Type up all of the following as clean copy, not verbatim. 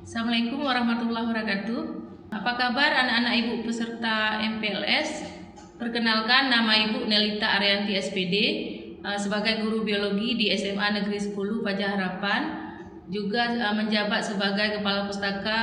Assalamualaikum warahmatullahi wabarakatuh. Apa kabar anak-anak ibu peserta MPLS? Perkenalkan, nama Ibu Nelita Arianti SPD, sebagai guru biologi di SMA Negeri 10 Fajar Harapan, juga menjabat sebagai Kepala Pustaka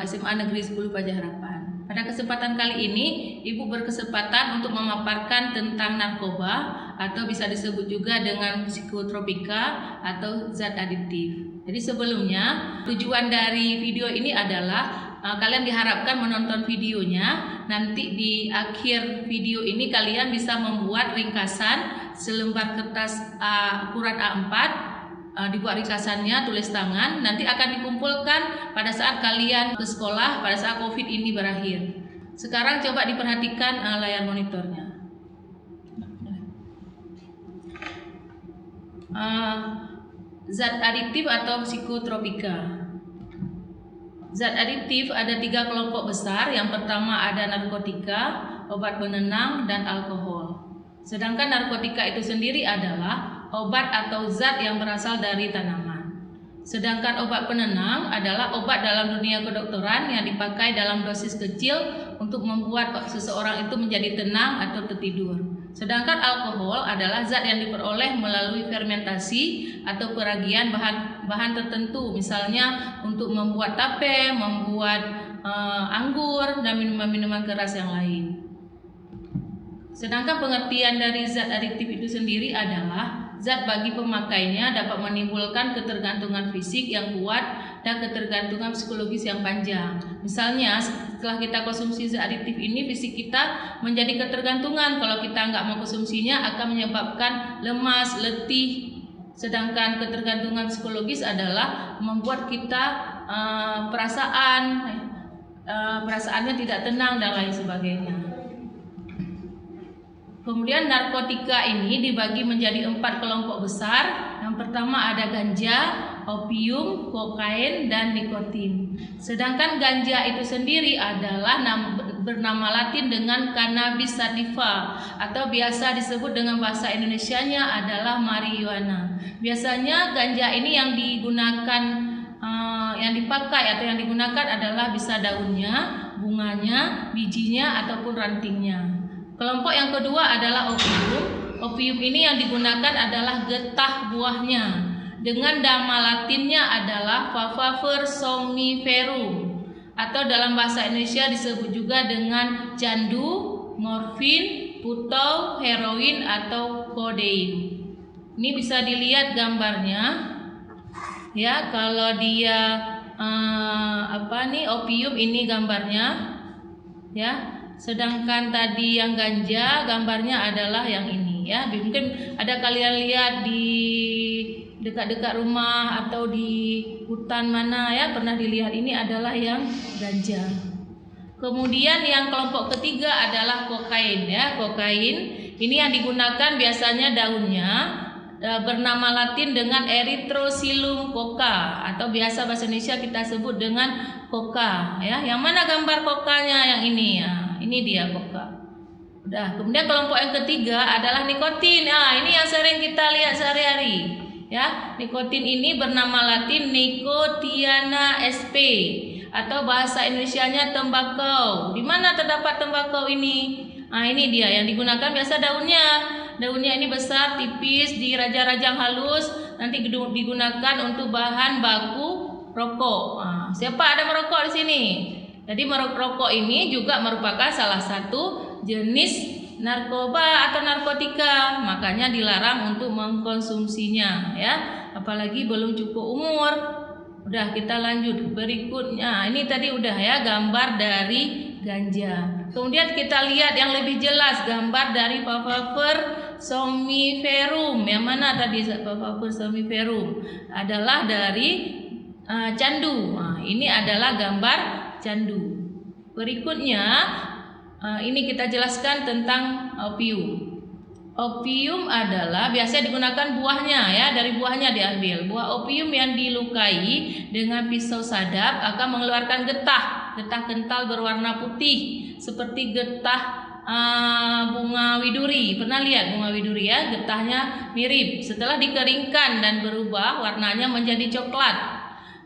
SMA Negeri 10 Fajar Harapan. Pada kesempatan kali ini, Ibu berkesempatan untuk memaparkan tentang narkoba atau bisa disebut juga dengan psikotropika atau zat adiktif. Jadi sebelumnya, tujuan dari video ini adalah kalian diharapkan menonton videonya. Nanti di akhir video ini kalian bisa membuat ringkasan selembar kertas ukuran A4, dibuat ringkasannya, tulis tangan, nanti akan dikumpulkan pada saat kalian ke sekolah pada saat COVID ini berakhir. Sekarang coba diperhatikan layar monitornya. Zat adiktif atau psikotropika. Zat adiktif ada 3 kelompok besar. Yang pertama ada narkotika, obat penenang, dan alkohol. Sedangkan narkotika itu sendiri adalah obat atau zat yang berasal dari tanaman. Sedangkan obat penenang adalah obat dalam dunia kedokteran yang dipakai dalam dosis kecil untuk membuat seseorang itu menjadi tenang atau tertidur. Sedangkan alkohol adalah zat yang diperoleh melalui fermentasi atau peragian bahan tertentu, misalnya untuk membuat tape, membuat anggur, dan minuman-minuman keras yang lain. Sedangkan pengertian dari zat adiktif itu sendiri adalah zat bagi pemakainya dapat menimbulkan ketergantungan fisik yang kuat dan ketergantungan psikologis yang panjang. Misalnya setelah kita konsumsi zat adiktif ini, fisik kita menjadi ketergantungan. Kalau kita nggak mau konsumsinya akan menyebabkan lemas, letih. Sedangkan ketergantungan psikologis adalah membuat kita perasaannya tidak tenang dan lain sebagainya. Kemudian narkotika ini dibagi menjadi 4 kelompok besar. Yang pertama ada ganja, opium, kokain, dan nikotin. Sedangkan ganja itu sendiri adalah bernama Latin dengan cannabis sativa atau biasa disebut dengan bahasa Indonesianya adalah marijuana. Biasanya ganja ini yang digunakan, yang dipakai atau yang digunakan adalah bisa daunnya, bunganya, bijinya, ataupun rantingnya. Kelompok yang kedua adalah opium. Opium ini yang digunakan adalah getah buahnya. Dengan nama latinnya adalah Papaver somniferum, atau dalam bahasa Indonesia disebut juga dengan candu, morfin, putau, heroin, atau kodein. Ini bisa dilihat gambarnya. Ya, kalau dia opium ini gambarnya. Ya. Sedangkan tadi yang ganja gambarnya adalah yang ini ya. Mungkin ada kalian lihat di dekat-dekat rumah atau di hutan mana ya, pernah dilihat. Ini adalah yang ganja. Kemudian yang kelompok ketiga adalah kokain ya. Kokain ini yang digunakan biasanya daunnya bernama Latin dengan Erythrocilum coca atau biasa bahasa Indonesia kita sebut dengan coca ya. Yang mana gambar kokanya? Yang ini ya. Ini dia coca. Udah. Kemudian kelompok yang ketiga adalah nikotin. Ini yang sering kita lihat sehari-hari. Ya, nikotin ini bernama Latin Nicotiana sp atau bahasa Indonesianya tembakau. Di mana terdapat tembakau ini? Ini dia yang digunakan biasa daunnya. Daunnya ini besar, tipis, dirajang-rajang halus, nanti digunakan untuk bahan baku rokok. Siapa ada merokok di sini? Jadi merokok ini juga merupakan salah satu jenis narkoba atau narkotika, makanya dilarang untuk mengkonsumsinya ya, apalagi belum cukup umur. Udah, kita lanjut berikutnya. Ini tadi udah ya gambar dari ganja. Kemudian kita lihat yang lebih jelas gambar dari Papaver somniferum. Yang mana tadi Papaver somniferum? Adalah dari candu. Ini adalah gambar candu. Berikutnya ini kita jelaskan tentang opium. Opium adalah biasa digunakan buahnya ya, dari buahnya diambil. Buah opium yang dilukai dengan pisau sadap akan mengeluarkan getah kental berwarna putih seperti getah bunga widuri. Pernah lihat bunga widuri ya? Getahnya mirip. Setelah dikeringkan dan berubah warnanya menjadi coklat.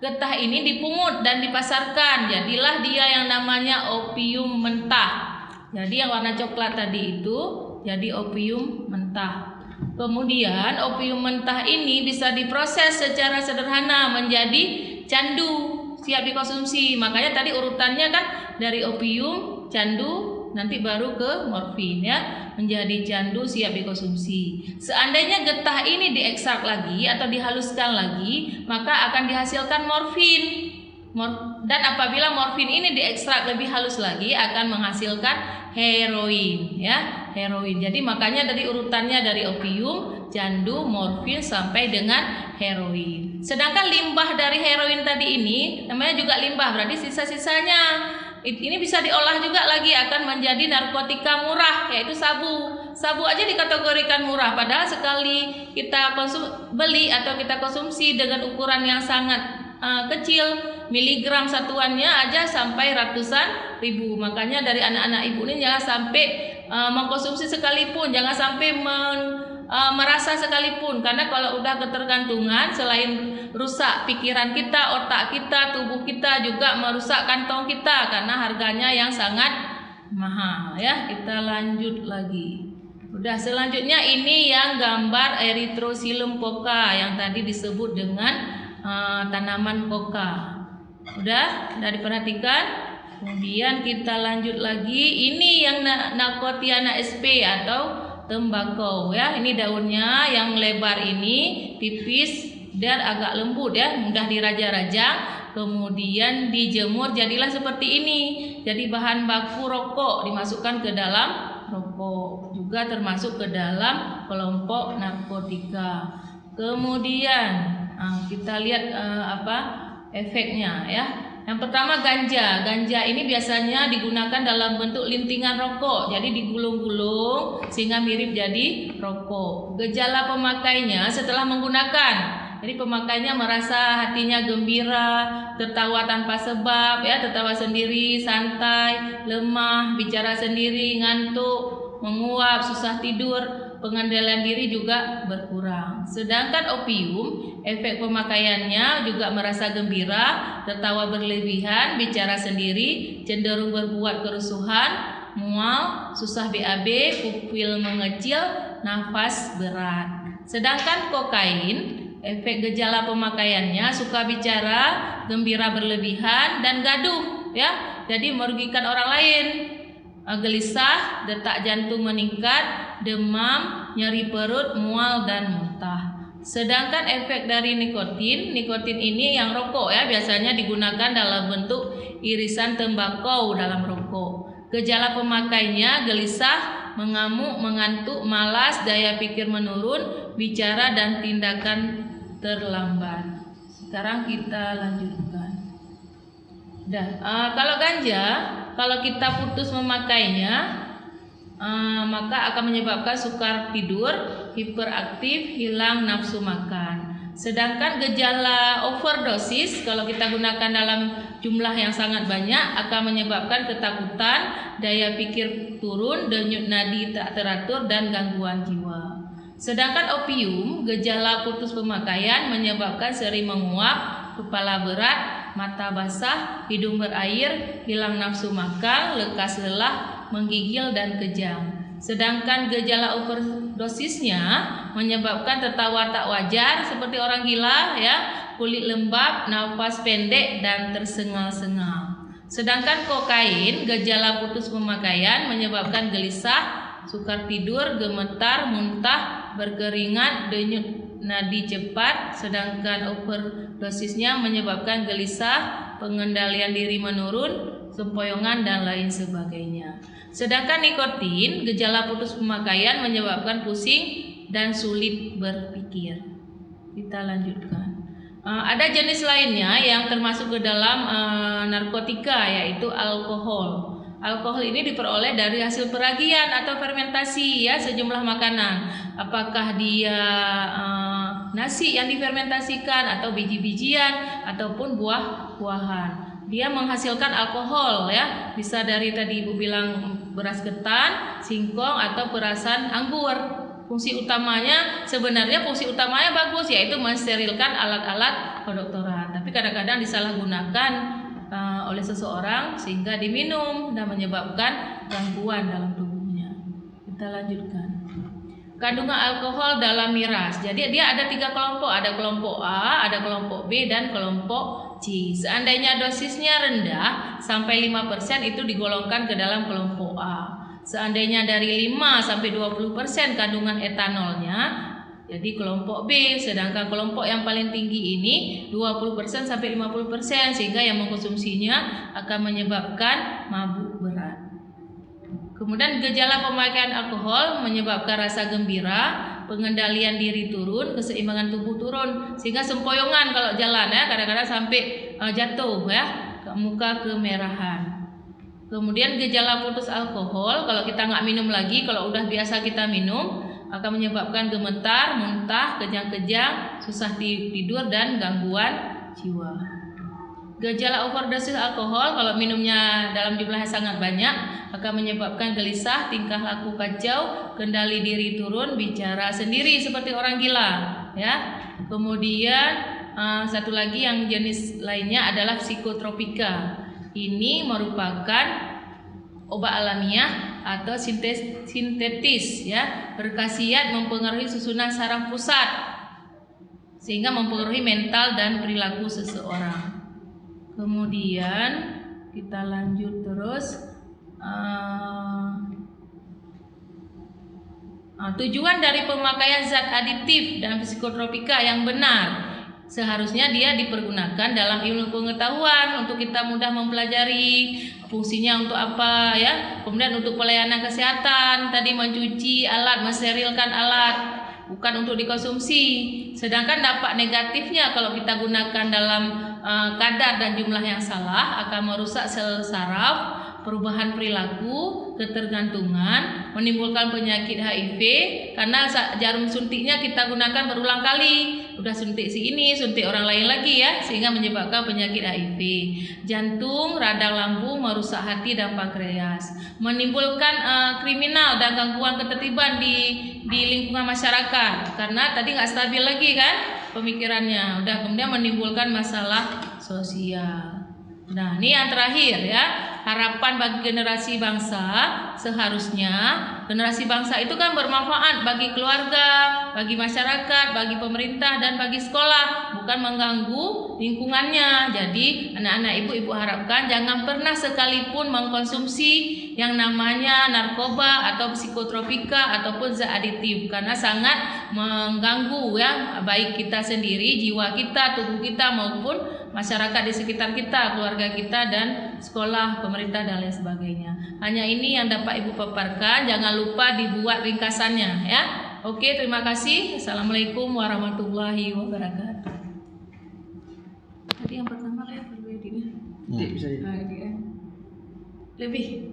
getah ini dipungut dan dipasarkan, jadilah dia yang namanya opium mentah. Jadi yang warna coklat tadi itu jadi opium mentah. Kemudian opium mentah ini bisa diproses secara sederhana menjadi candu siap dikonsumsi. Makanya tadi urutannya kan dari opium, candu, nanti baru ke morfin ya, menjadi candu siap dikonsumsi. Seandainya getah ini diekstrak lagi atau dihaluskan lagi, maka akan dihasilkan morfin. Dan apabila morfin ini diekstrak lebih halus lagi akan menghasilkan heroin ya, heroin. Jadi makanya dari urutannya dari opium, candu, morfin sampai dengan heroin. Sedangkan limbah dari heroin tadi ini namanya juga limbah, berarti sisa-sisanya ini bisa diolah juga lagi akan menjadi narkotika murah, yaitu sabu. Sabu aja dikategorikan murah, padahal sekali kita beli atau kita konsumsi dengan ukuran yang sangat kecil, miligram satuannya aja sampai ratusan ribu. Makanya dari anak-anak ibu ini jangan sampai mengkonsumsi sekalipun, jangan sampai merasa sekalipun, karena kalau udah ketergantungan selain rusak pikiran kita, otak kita, tubuh kita, juga merusak kantong kita karena harganya yang sangat mahal ya. Kita lanjut lagi. Udah, selanjutnya ini yang gambar Erythrocilum coca yang tadi disebut dengan tanaman coca. Udah diperhatikan. Kemudian kita lanjut lagi, ini yang Nicotiana sp atau tembakau ya. Ini daunnya yang lebar ini, tipis dan agak lembut ya, mudah dirajang-rajang, kemudian dijemur jadilah seperti ini. Jadi bahan baku rokok dimasukkan ke dalam rokok, juga termasuk ke dalam kelompok narkotika. Kemudian kita lihat efeknya ya. Yang pertama ganja. Ganja ini biasanya digunakan dalam bentuk lintingan rokok, jadi digulung-gulung sehingga mirip jadi rokok. Gejala pemakainya setelah menggunakan, jadi pemakainya merasa hatinya gembira, tertawa tanpa sebab ya, tertawa sendiri, santai, lemah, bicara sendiri, ngantuk, menguap, susah tidur, pengendalian diri juga berkurang. Sedangkan opium, efek pemakaiannya juga merasa gembira, tertawa berlebihan, bicara sendiri, cenderung berbuat kerusuhan, mual, susah BAB, pupil mengecil, nafas berat. Sedangkan kokain, efek gejala pemakaiannya suka bicara, gembira berlebihan, dan gaduh ya. Jadi merugikan orang lain. Gelisah, detak jantung meningkat, demam, nyeri perut, mual dan muntah. Sedangkan efek dari nikotin ini yang rokok ya, biasanya digunakan dalam bentuk irisan tembakau dalam rokok. Gejala pemakainya gelisah, mengamuk, mengantuk, malas, daya pikir menurun, bicara dan tindakan terlambat. Sekarang kita lanjutkan. Kalau ganja, kalau kita putus memakainya, maka akan menyebabkan sukar tidur, hiperaktif, hilang nafsu makan. Sedangkan gejala overdosis, kalau kita gunakan dalam jumlah yang sangat banyak, akan menyebabkan ketakutan, daya pikir turun, denyut nadi tak teratur, dan gangguan jiwa. Sedangkan opium, gejala putus pemakaian menyebabkan sering menguap, kepala berat, mata basah, hidung berair, hilang nafsu makan, lekas lelah, menggigil dan kejang. Sedangkan gejala overdosisnya menyebabkan tertawa tak wajar seperti orang gila ya, kulit lembab, nafas pendek dan tersengal-sengal. Sedangkan kokain, gejala putus pemakaian menyebabkan gelisah, sukar tidur, gemetar, muntah, berkeringat, denyut nadi cepat. Sedangkan overdosisnya menyebabkan gelisah, pengendalian diri menurun, sempoyongan dan lain sebagainya. Sedangkan nikotin, gejala putus pemakaian menyebabkan pusing dan sulit berpikir. Kita lanjutkan. Ada jenis lainnya yang termasuk ke dalam narkotika, yaitu alkohol. Alkohol ini diperoleh dari hasil peragian atau fermentasi ya sejumlah makanan. Apakah dia nasi yang difermentasikan atau biji-bijian ataupun buah-buahan. Dia menghasilkan alkohol ya, bisa dari tadi Ibu bilang beras ketan, singkong atau perasan anggur. Fungsi utamanya bagus, yaitu mensterilkan alat-alat kedokteran. Tapi kadang-kadang disalahgunakan oleh seseorang sehingga diminum dan menyebabkan gangguan dalam tubuhnya. Kita lanjutkan. Kandungan alkohol dalam miras. Jadi dia ada 3 kelompok, ada kelompok A, ada kelompok B, dan kelompok C. Seandainya dosisnya rendah sampai 5% itu digolongkan ke dalam kelompok A. Seandainya dari 5 sampai 20% kandungan etanolnya, jadi kelompok B. Sedangkan kelompok yang paling tinggi ini 20% sampai 50%, sehingga yang mengkonsumsinya akan menyebabkan mabuk berat. Kemudian gejala pemakaian alkohol menyebabkan rasa gembira, pengendalian diri turun, keseimbangan tubuh turun, sehingga sempoyongan kalau jalan ya, kadang-kadang sampai jatuh ya, muka kemerahan. Kemudian gejala putus alkohol, kalau kita nggak minum lagi, kalau udah biasa kita minum, akan menyebabkan gemetar, muntah, kejang-kejang, susah tidur, dan gangguan jiwa. Gejala overdosis alkohol, kalau minumnya dalam jumlah yang sangat banyak, akan menyebabkan gelisah, tingkah laku kacau, kendali diri turun, bicara sendiri seperti orang gila ya. Kemudian satu lagi yang jenis lainnya adalah psikotropika. Ini merupakan obat alamiah atau sintetis ya, berkhasiat mempengaruhi susunan saraf pusat sehingga mempengaruhi mental dan perilaku seseorang. Kemudian kita lanjut terus. Tujuan dari pemakaian zat adiktif dan psikotropika yang benar, seharusnya dia dipergunakan dalam ilmu pengetahuan untuk kita mudah mempelajari fungsinya untuk apa ya. Kemudian untuk pelayanan kesehatan, tadi mencuci alat, mensterilkan alat, bukan untuk dikonsumsi. Sedangkan dampak negatifnya kalau kita gunakan dalam kadar dan jumlah yang salah akan merusak sel saraf, perubahan perilaku, ketergantungan, menimbulkan penyakit HIV karena jarum suntiknya kita gunakan berulang kali. Udah suntik si ini, suntik orang lain lagi ya, sehingga menyebabkan penyakit HIV. Jantung, radang lambung, merusak hati dan pankreas, menimbulkan kriminal dan gangguan ketertiban di lingkungan masyarakat karena tadi nggak stabil lagi kan pemikirannya. Udah, kemudian menimbulkan masalah sosial. Nah, ini yang terakhir ya. Harapan bagi generasi bangsa, seharusnya generasi bangsa itu kan bermanfaat bagi keluarga, bagi masyarakat, bagi pemerintah, dan bagi sekolah, bukan mengganggu lingkungannya. Jadi anak-anak ibu harapkan jangan pernah sekalipun mengkonsumsi yang namanya narkoba atau psikotropika ataupun zat adiktif karena sangat mengganggu ya, baik kita sendiri, jiwa kita, tubuh kita maupun masyarakat di sekitar kita, keluarga kita, dan sekolah, pemerintah, dan lain sebagainya. Hanya ini yang dapat Ibu paparkan. Jangan lupa dibuat ringkasannya ya. Oke, terima kasih. Assalamualaikum warahmatullahi wabarakatuh. Tadi yang pertama ya, lebih.